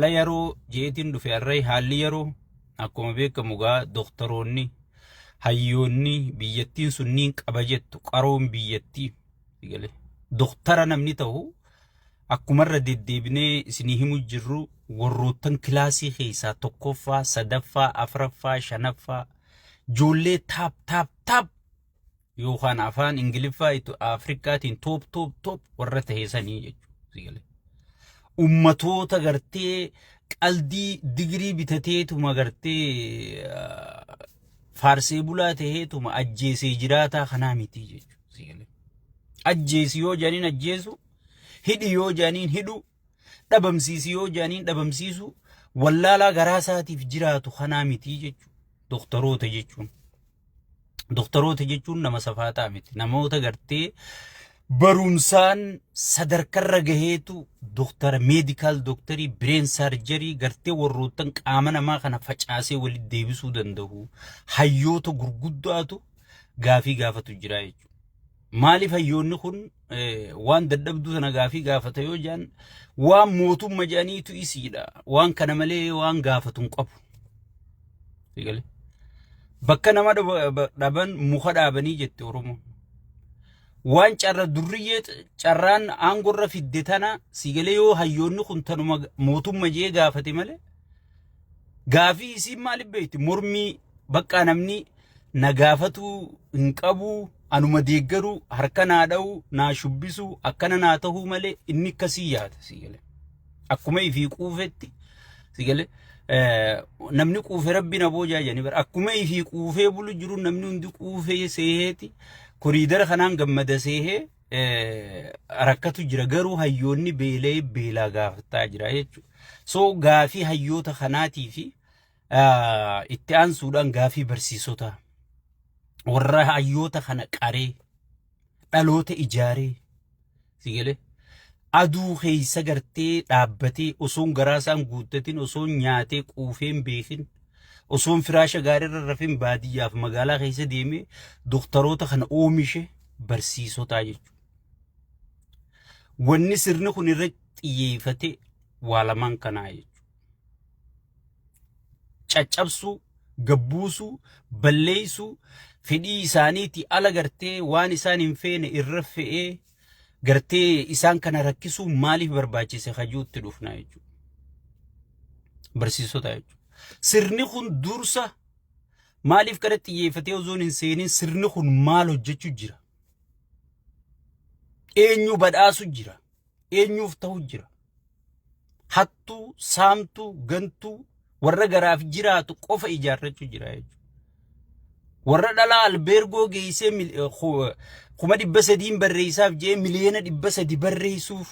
La yeroo jeetiin dhufe harree haalli yeroo akkuma beekamu gaa doktoroonni hayyoonni biyyattiin sunniin qaba jettu qaroon biyyattii sigale doktara namni ta'u akkumarra deddeebinee isinii himu jirru warroottan kilaasii keessaa tokkoffaa sadaffaa afraffaa shanaffaa ijoollee taap yookaan afaan ingiliffaa itu afrikaatiin top warra ta'eesanii jechuudha sigale ummatoota gartee qaldii digirii bitateetuma gartee faarsee bulaa ta'eetuma ajjeesee jiraataa kanaa miti jechuudha. Ajjeesi yoo jaaniin ajjeesu, hidhi yoo jaaniin hidhu, dhabamsiisi yoo jaaniin dhabamsiisu, wallaalaa garaa isaatiif jiraatu kanaa miti jechuudha. Doktoroota jechuun. Doktoroota jechuun nama safaataa miti. Namoota gartee barumsaan sadarkarra gaheetu doktara medical doktarii brain surgery gartee warroottan qaama namaa kana facaasee walitti deebisuu danda'u hayyoota gurguddaatu gaafii gaafatu jira jechuudha. Maaliif hayyoonni kun waan dadhabduu sana gaafii gaafata yoo jaan waan mootummaa jaaniitu isiidha waan kana malee waan gaafatu hin qabu. Bakka nama dhaban muka dhaabanii jette Oromoon. waan carra durriyyee carraan aangorra fidde tana sigale yoo hayyoonni kun tanuma mootummaa jee gaafate male gaafii isiin maaliif beekti mormii bakka namni na gaafatu hin qabu anuma deeggaru harka naa dha'u naa shubbisu akkana naa ta'uu male inni akkasii yaada sigale akkuma ifii quufetti sigale namni quufe rabbi na boojaa jani bar akkuma ifii quufee bulu jiru namni hundi quufee seeheeti koridara kanaan gammada seehee rakkatu jira garuu hayyoonni beelee beelaa gaafataa jira jechuudha. So gaafii hayyoota kanaatii fi itti aansuudhaan gaafii barsiisota warra hayyoota kana qaree dhaloota ijaaree sigale aduu keessa gartee dhaabbatee osoon garaasaan guuttatin osoon nyaatee quufeen beekin osoon firaasha gaarirra rafin baadiyyaaf magaalaa keessa deemee doktoroota kana oomishe barsiisotaa jechuudha. Wanni sirni kun irratti xiyyeeffate waa lamaan kanaa jechuudha. Caccabsuu, gabbuusuu, balleessuu, fedhii isaaniitii ala gartee waan isaan hin feene irra fe'ee gartee isaan kana rakkisuu maaliif barbaachise hajuutti dhufnaa jechuudha. Barsiisota jechuudha. Sirni kun dursa maaliif kana xiyyeeffatee osoon hin seenin sirni kun maal hojjechuu jira? Eenyu badhaasu jira? Eenyuuf ta'u jira? Hattuu, saamtuu, gantuu warra garaaf jiraatu qofa ijaarrachuu jira jechuudha. Warra dhalaa albeergoo geessee 300 barreessaaf jee miliyoona 300 barreessuuf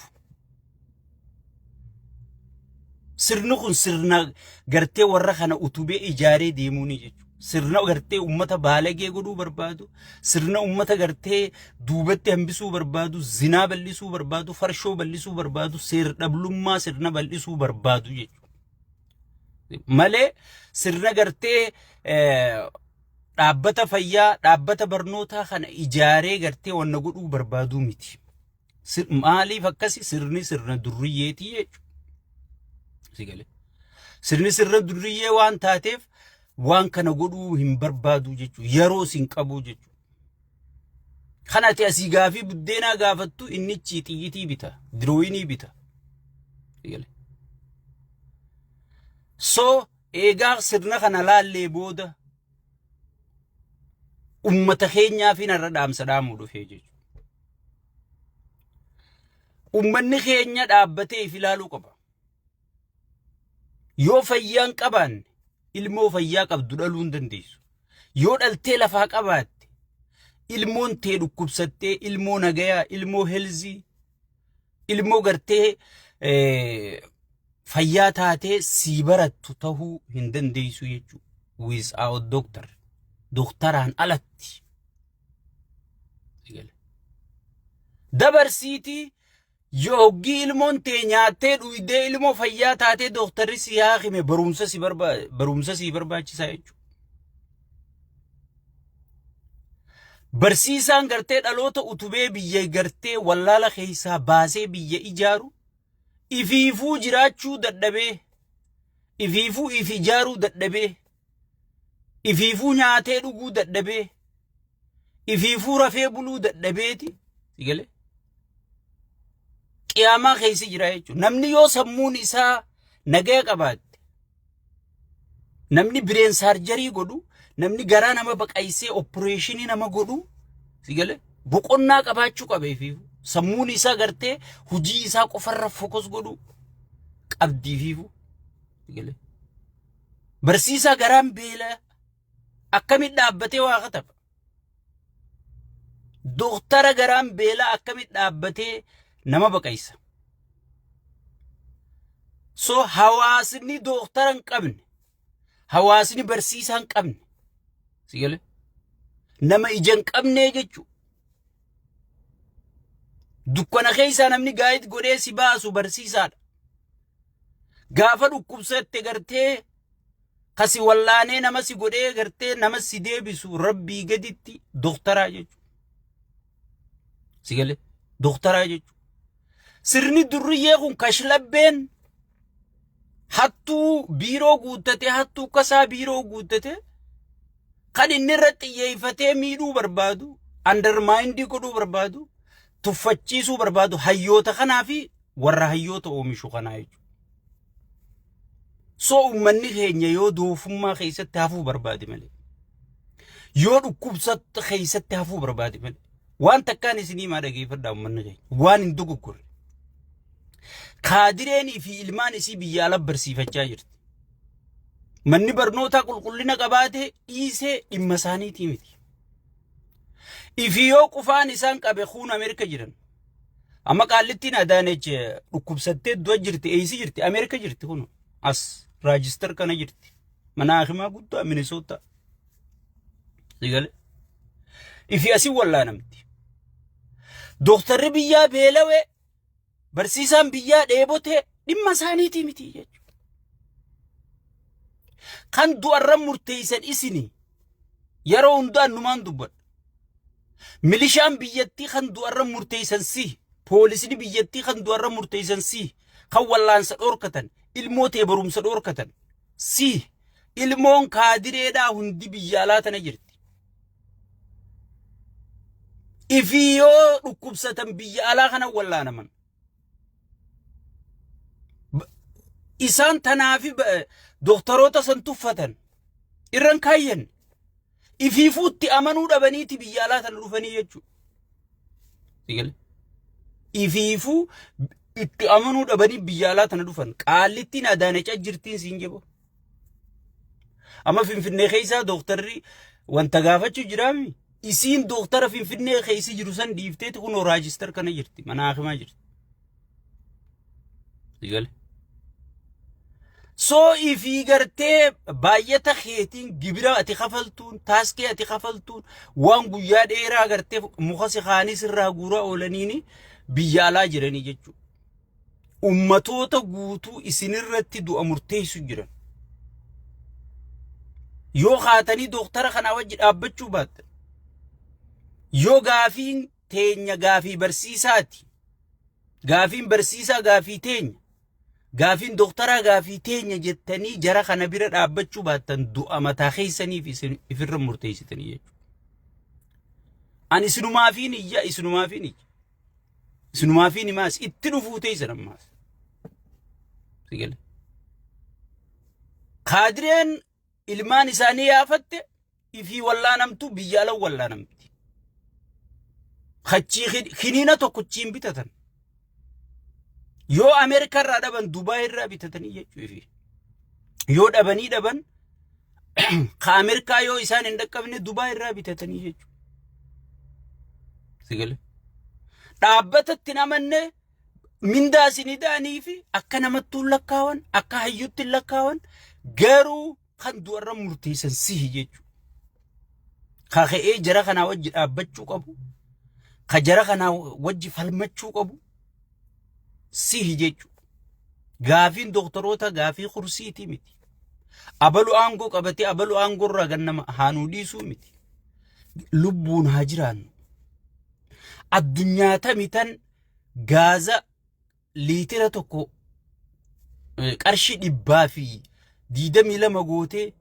sirni kun sirna gartee warra kana utubee ijaaree deemuuni jechuudha. Sirna gartee ummata baalagee godhuu barbaadu, sirna ummata gartee duubatti hambisuu barbaadu, zinaa bal'isuu barbaadu, farshoo bal'isuu barbaadu, seer dhablummaa sirna bal'isuu barbaadu jechuudha. Malee sirna gartee dhaabbata fayyaa, dhaabbata barnootaa kana ijaaree gartee wanna godhuu barbaadu miti. Maaliif akkasi sirni sirna durriyyeetii jechuudha. Sirni sirna durriyyee waan taateef waan kana godhuu hin barbaadu jechuudha. Yeroo sin qabu jechuudha. Kanati asii gaafii buddeenaa gaafattu inni xiyyitii bita, dirooyinii bita. So eegaa sirna kana laallee booda ummata keenyaaf irra dhaamsa dhaamuu dhufee jechuudha. Ummanni keenya dhaabbatee ilaaluu qaba. Yoo fayyaan qabaanne ilmoo fayyaa qabdu dhaluu hin dandeessu. Yoo dhaltee lafaa qabaatte ilmoon tee dhukkubsattee ilmoo nagayaa ilmoo helzii ilmoo gartee fayyaa taatee sii barattu tahuu hin dandeessu jechuudha. Without doctor. Doktoraan alatti. Dabarsiitii Yogi ilmoon tee nyaatee dhuydee ilmoo fayyaa taatee doktarri si haakime barumsa si barbaachisaa jechuudha. Barsiisaan gartee dhaloota utubee biyya gartee wallaala keessaa baasee biyya ijaaru ifiifuu jiraachuu dadhabee ifiifuu if ijaaruu dadhabee ifiifuu nyaatee dhuguu dadhabee ifiifuu rafee buluu dadhabeeti sigale qiyaamaa keessa jira jechuudha. Namni yoo sammuun isaa nagaa qabaate namni bireen saarjarii godhu namni garaa nama baqaysee opereeshinii nama godhu sigale boqonnaa qabaachuu qaba ifiifuu sammuun isaa gartee hujii isaa qofarra fokus godhu qabdii ifiifuu sigale barsiisaa garaan beela akkamit dhaabbatee waa kataba doktara garaan beela akkamit dhaabbatee nama baqaysa so hawaasni doktara hin qabne hawaasni barsiisaa hin qabne sigale nama ija hin qabne jechuudha. Dukkana keessa namni gaayit godhee si baasu barsiisaadha. Gaafa dhukkubsatte gartee kasi wallaanee nama si godhee gartee nama si deebisu rabbii gaditti doktaraa jechuudha. Sigale doktaraa jechuudha. Sirni durriyyee kun kashlabbeen hattuu biiroo guuttate hattuu kasaa biiroo guuttate kan inni irratti xiyyeeffatee miidhuu barbaadu undermindii godhuu barbaadu tuffachiisuu barbaadu hayyoota kanaa fi warra hayyoota oomishu kanaa jechuudha. So ummanni keenya yoo doofummaa keessatti hafuu barbaade malee yoo dhukkubsatte keessatti hafuu barbaade malee waan takkaan isinii maa dhageeffadhaa ummanni keenya waan hin dogoggorre kaadireenii fi ilmaan isii biyya ala barsiifachaa jirti. Manni barnootaa qulqullina qabaate dhiisee dhimma isaaniitii miti. Ifi yoo qufaan isaan qabe kuun Ameerika jiran. Amma qaallittiin Adaaneech dhukkubsattee du'a jirti eeysi jirti Ameerika jirti kun as raajister kana jirti. Mana hakimaa guddaa Minnesota. Sigale. Ifi asii wallaanamti. Dooktarri biyyaa beelawee barsiisaan biyyaa dheebote dhimma isaaniitii miti jechuudha. Kan du'arra murteessan isini yeroo hundaan numaan dubbadha. Milishaan biyyattii kan du'arra murteessan si poolisni biyyattii kan du'arra murteessan si kan wallaansa dhorkatan ilmootee barumsa dhorkatan si ilmoon kaadireedhaa hundi biyya alaa tana jirti. Ifi yoo dhukkubsatan biyya alaa kana wallaanaman isaan tanaafi doktaroota san tuffatan irran kaayyan ifiifuutti amanuu dhabaniiti biyya alaa tana dhufanii jechuudha. Sigale ifiifuu itti amanuu dhabanii biyya alaa tana dhufan qaallittiin Adaaneech jirtiin siin jebo. Amma Finfinnee keessaa doktarri wanta gaafachuu jiraami isiin doktara Finfinnee keessa jiru san dhiifteeti kunoo raajister kana jirti mana hakimaa jirti. Sigale so ifi gartee baay'ata keetiin gibira ati kafaltuun taaskee ati kafaltuun waan guyyaa dheeraa gartee muka si khaanis irraa guuraa oolaniini biyya alaa jiranii jechuudha. Ummatoota guutuu isinirratti du'a murteessu jiran. Yoo kaatanii doktara kana wajji dhaabbachuu baattan yoo gaafiin teenya gaafii barsiisaati gaafiin barsiisaa gaafii teenya gaafiin doktara gaafii teenya jettanii jara kana bira dhaabbachuu baattan du'a mataa keessaniif ifirra murteessitanii jechuudha. Ani isinumaafiin iyya isinumaafiin maas itti dhufuu teessan ammaas. Sigale kaadireen ilmaan isaanii yaafatte ifi wallaanamtu biyya ala wallaanamti. Khachii kiniina tokkochiin bitatan. Yoo Ameerika irraa dhaban Dubaay irraa bitatanii jechuudha. Yoo dhabanii dhaban ka Ameerikaa yoo isaan hin dhaqqabne Dubaay irraa bitatanii jechuudha. Sigale dhaabbatatti namanne mindaa isinii da'anii fi akka namattuun lakkaawan akka hayyuutti lakkaawan garuu kan du'arra murteessan sihi jechuudha. Ka ka'ee jara kanaa wajji dhaabbachuu qabu. Ka jara kanaa wajji falmachuu qabu. Sihi jechuudha. Gaafiin doktoroota gaafii kursiiti miti. Abalu aangoo qabatee abalu aangoo irraa gannama haanuu dhiisuu miti. Lubbuun haa jiraannu. Addunyaa tamitan gaaza liitira tokko qarshii 100 fi diidamii lama gootee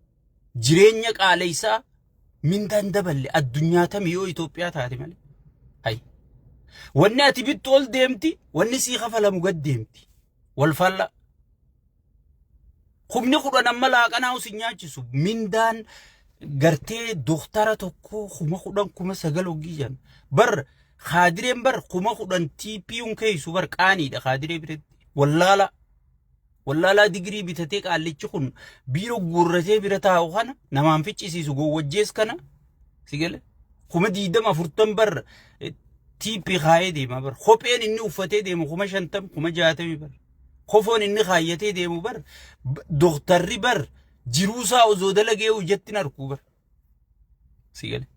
jireenya qaaleysaa mindaan daballe addunyaa tamiyoo Itoophiyaa taate malee. Hay. Wanni ati bittu ol deemti, wanni sii kafalamu gad deemti. Wal falla. Humni kudhan amma laaqanaa usin nyaachisu mindaan gartee doktara tokko kuma kudhan kuma sagal oggii jan. Bar khaadireen bar kuma kudhan TPU'n keeysu bar qaaniidha khaadiree biratti. Wallaala digirii bitatee qaallichi kun biiroo guurratee bira taa'u kana namaan ficcisiisu gowwajjees kana sigale kuma 20 bar TP khaayee deema bar kopheen inni uffatee deemu kuma 50 kuma 60 bar kofoon inni khaayyatee deemu bar doktarri bar jiruusaa osoo dalagee ijattin arku bar sigale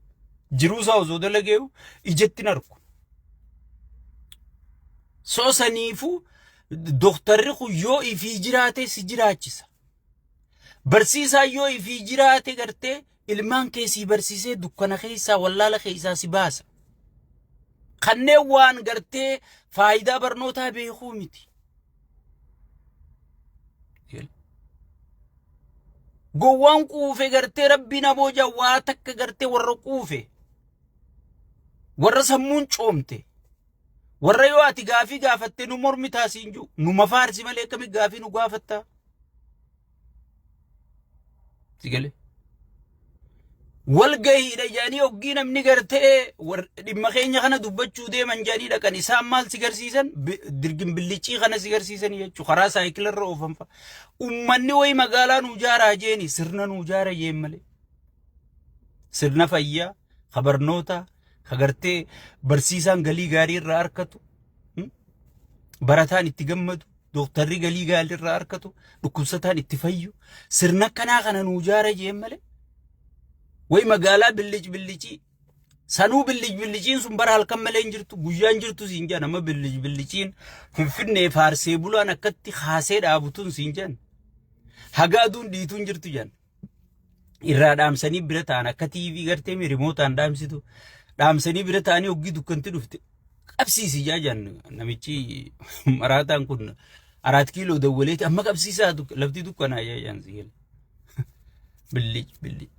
jiruusaa osoo dalagee ijattin arku soo saniifu doktarri kun yoo ifii jiraate si jiraachisa. Barsiisaa yoo ifii jiraate gartee ilmaan keessii barsiisee dukkana keessaa wallaala keessaa si baasa. Kanneen waan gartee faayidaa barnootaa beekuu miti. Gowwaan quufe gartee rabbiin abooja waa takka gartee warra quufe. Warra sammuun coomte. Warra yoo ati gaafii gaafatte nu mormi taasiin jiru nu mafaarsi malee akkami gaafii nu gaafatta sigale wal gahiidha jaanii oggii namni gartee dhimma keenya kana dubbachuu deeman jaanii dhaqan isaan maal si garsiisan dirgin billicii kana si garsiisan jechuu karaa saayikilarra oofanfa ummanni way magaalaa nu jaaraa jeeni sirna nu jaara jeen malee sirna fayyaa khabarnoota kagartee barsiisaan galii gaarii irraa arkatu barataan itti gammadu doktarri galii gaarii irraa arkatu dhukkubsataan itti fayyu sirna kanaa kana nu jaara jeen malee way magaalaa billicii sanuu biliciin sun bara halkan malee jirtu guyyaan jirtu siin jaan amma biliciin finfinnee faarsee bulaan akkatti haasee dhaabutun siin jaan hagaaduun dhiituun jirtu jaan irraa dhaamsanii bira ta'an akka TV gartee mi rimootaan dhaamsitu dhaamsanii bira ta'anii oggii dukkanti dhufte qabsiisi jaajan namichi maraataan kun 4 kiiloo dawwaleeti amma qabsiisaa lafti dukkanaa jaajan sigel billi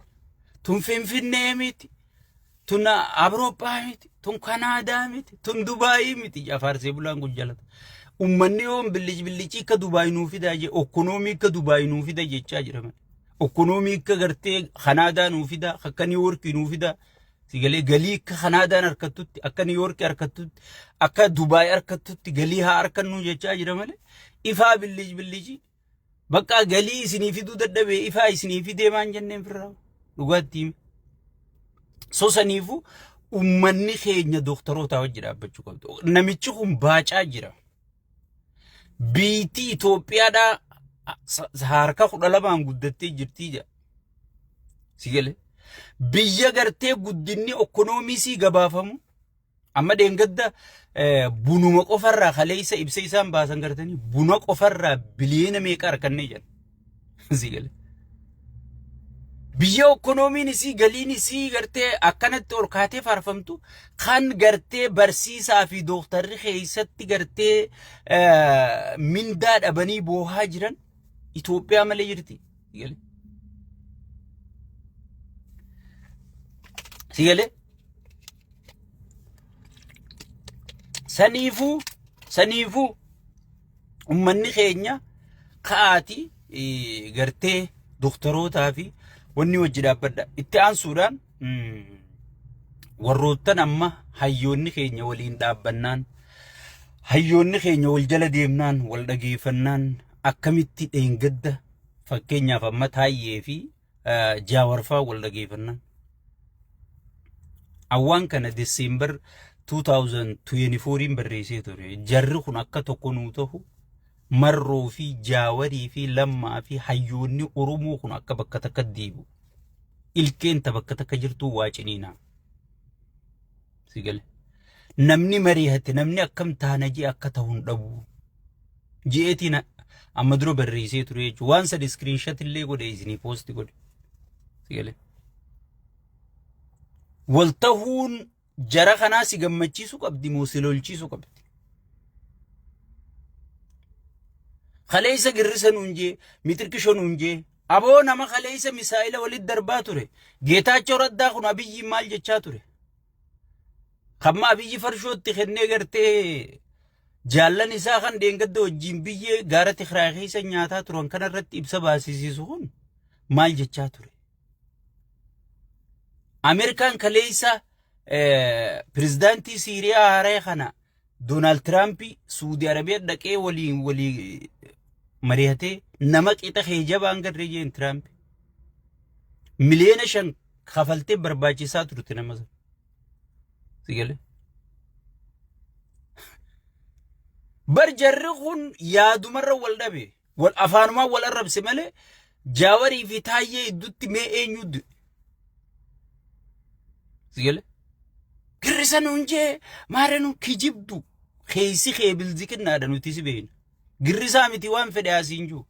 tun finfinnee miti tun Awurooppaa miti tun Kanaadaa miti tun Dubaayii miti jafaarsee bulaan gujjalata ummanni yoon billichi akka Dubaayii nuu fidaa jee ekonoomii akka Dubaayii nuu fida jechaa jira malee ekonoomii akka gartee Kanaadaa nuu fida akka New York nuu fida sigale galii akka Kanaadaan arkatutti akka New York arkatutti akka Dubaay arkatutti galii haa arkannu jechaa jira malee ifaa billichi bakka galii isinii fiduu dadhabee ifaa isinii fidee maan jenneen firraa dhugaatti sosaniifu ummanni keenya doktaroota wajji dhaabbachuu qabdu namichi kun baacaa jira biitii Itoophiyaadha harka 12 guddattee jirtii jaa sigale biyya gartee guddinni ekonoomii gabaafamu amma deengadda bunuma qofarraa kaleessa ibsa isaan baasan gartanii buna qofarraa biliyeena meeqa arkanne jedhan sigale biyya ekonomiin galiin gartee akkanatti ol kaatee faarfamtu kan gartee barsiisaa fi doktarri keessatti gartee mindaa dhabanii boohaa jiran Itoophiyaa malee jirti sigale sigale saniifu ummanni keenya kaati gartee doktorootaa fi wanni wajji dhaabbadha itti aansuudhaan warroottan amma hayyoonni keenya waliin dhaabbannaan hayyoonni keenya wal jala deemnaan wal dhageeffannaan akkamitti dheengadda fakkeenyaaf amma Taayyee fi Jaawarfaa wal dhageeffannaan awwaan kana December 2024 barreessee ture jarri kun akka tokko nuu ta'u marroo fi Jaawarii fi Lammaa fi hayyoonni Oromoo kun akka bakka takka deebu ilkeen ta bakka takka jirtu waaciniina sigale namni mari'ate namni akkam taana jee akka ta'uun dhabu jeetina amma dura barreessee ture jechuudha waan sad screenshot illee godhe isinii post godhe sigale waltahuun jara kanaa si gammachiisu qabdi moo si lolchiisu qabdi خليسا قرسن ونجي متركشون ونجي Aboo nama kaleessa misaa'ila walit darbaa ture. Geetaachoo Raddaa kun Abiyyi maal jechaa ture? Kamma Abiyyi farshootti kennee gartee jaallan isaa kan deengadda wajjin biyyee gaara Tigraay keessa nyaataa turan kanarratti ibsa baasisiisu kun maal jechaa ture? Ameerikaan kaleessa pirezidaantii Siiriyaa haaraa kana Doonaald Tiraamp Suudi Arabiyaa dhaqee walii mari'atee nama qixa heejabaan garreeyeen Tiraamp miliyoona 5 kafaltee barbaachisaa turte nama sana. Sigale. Bar jarri kun yaadumarra wal dhabe wal afaanumaa wal arrabse malee Jaawarii fi Taayyee idduutti mee eenyu sigale. Girrisan unjee maarenu kijibdu keeysi keebilzi kennaadha nuti si beeyna. Girrisaa miti waan fedhe asiin jiru.